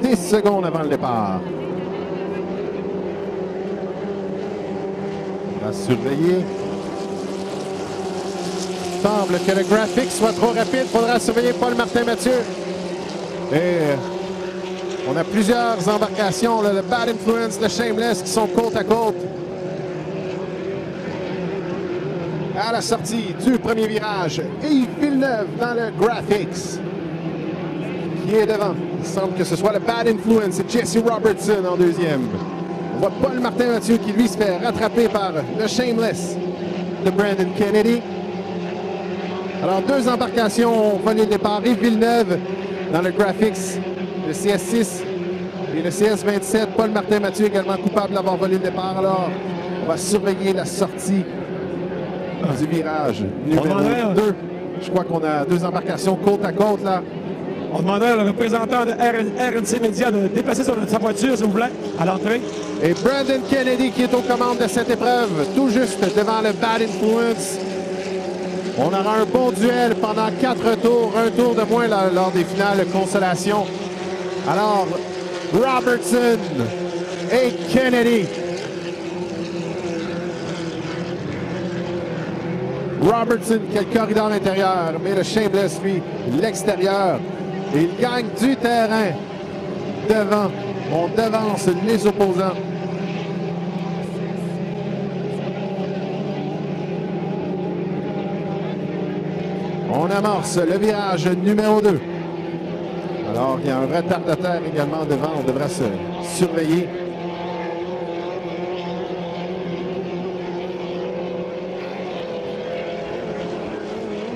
10 secondes avant le départ. On va surveiller. Il semble que le graphique soit trop rapide. Il faudra surveiller Paul-Martin Mathieu. Et on a plusieurs embarcations, là, le Bad Influence, le Shameless, qui sont côte à côte. À la sortie du premier virage, Yves Villeneuve dans le Graphics, qui est devant. Il semble que ce soit le Bad Influence et Jesse Robertson en deuxième. On voit Paul-Martin Mathieu qui, lui, se fait rattraper par le Shameless de Brandon Kennedy. Alors, deux embarcations ont volé le départ. Yves Villeneuve dans le Graphics, le CS6 et le CS27. Paul-Martin Mathieu également coupable d'avoir volé le départ. Alors, on va surveiller la sortie du virage numéro 2. Je crois qu'on a deux embarcations côte à côte, là. On demandait au représentant de RNC Média de déplacer sa voiture, s'il vous plaît, à l'entrée. Et Brandon Kennedy qui est aux commandes de cette épreuve, tout juste devant le Bad Influence. On aura un bon duel pendant 4 tours, un tour de moins lors des finales de consolation. Alors, Robertson et Kennedy. Robertson qui a le corridor intérieur, mais le Shameless, lui, l'extérieur. Et il gagne du terrain devant. On devance les opposants. On amorce le virage numéro 2. Alors, il y a un retardataire également devant. On devra se surveiller.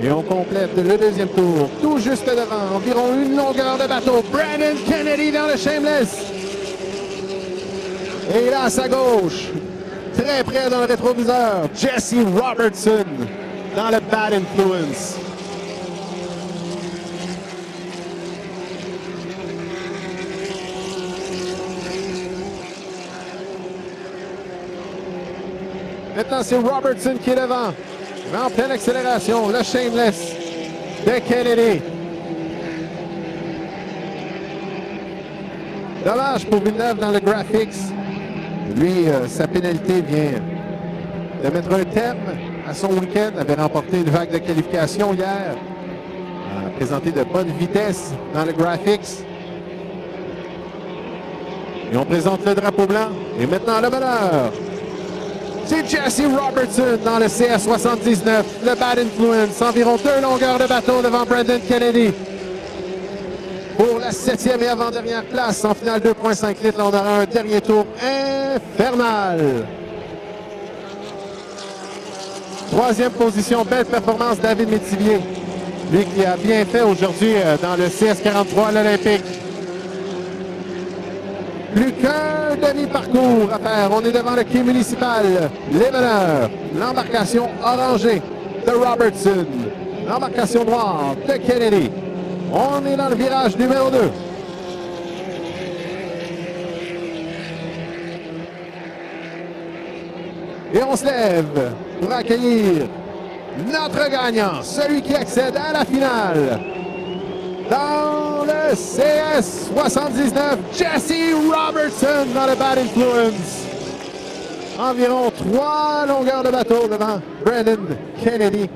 Et on complète le deuxième tour, tout juste devant, environ une longueur de bateau. Brandon Kennedy dans le Shameless. Et là, à sa gauche, très près dans le rétroviseur, Jesse Robertson dans le Bad Influence. Maintenant, c'est Robertson qui est devant. En pleine accélération, le Shameless de Kennedy. Dommage pour Villeneuve dans le Graphics. Lui, sa pénalité vient de mettre un terme à son week-end. Il avait remporté une vague de qualification hier. Il a présenté de bonne vitesse dans le Graphics. Et on présente le drapeau blanc. Et maintenant, le meneur. C'est Jesse Robertson dans le CS79, le Bad Influence, environ 2 longueurs de bateau devant Brandon Kennedy. Pour la 7e et avant-dernière place en finale 2.5 litres, on aura un dernier tour infernal. 3e position, belle performance David Métivier. Lui qui a bien fait aujourd'hui dans le CS43 à l'Olympique. Plus qu'un demi-parcours à faire. On est devant le quai municipal. Les meneurs. L'embarcation orangée de Robertson. L'embarcation noire de Kennedy. On est dans le virage numéro 2. Et on se lève pour accueillir notre gagnant, celui qui accède à la finale. Dans le CS79, Jesse Robertson dans le Bad Influence. Environ 3 longueurs de bateau devant Brandon Kennedy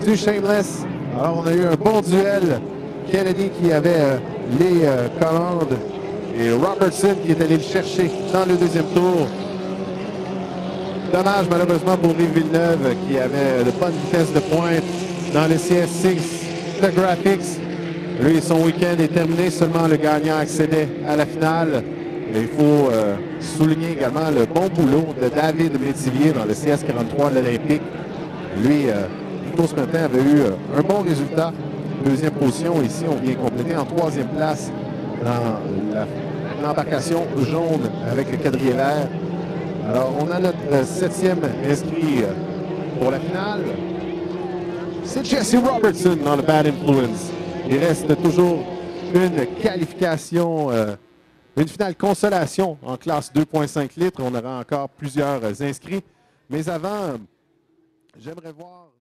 du Shameless. Alors, on a eu un bon duel. Kennedy qui avait les commandes et Robertson qui est allé le chercher dans le deuxième tour. Dommage malheureusement pour Yves Villeneuve qui avait de bonnes vitesses de pointe dans le CS6 de Graphics. Lui, son week-end est terminé. Seulement le gagnant accédait à la finale. Et il faut souligner également le bon boulot de David Métivier dans le CS43 de l'Olympique. Lui, ce matin, avait eu un bon résultat. Deuxième position. Ici, on vient compléter en 3e place dans l'embarcation jaune avec le quadrille vert. Alors, on a notre 7e inscrit pour la finale. C'est Jesse Robertson dans le Bad Influence. Il reste toujours une qualification, une finale consolation en classe 2.5 litres. On aura encore plusieurs inscrits. Mais avant, j'aimerais voir...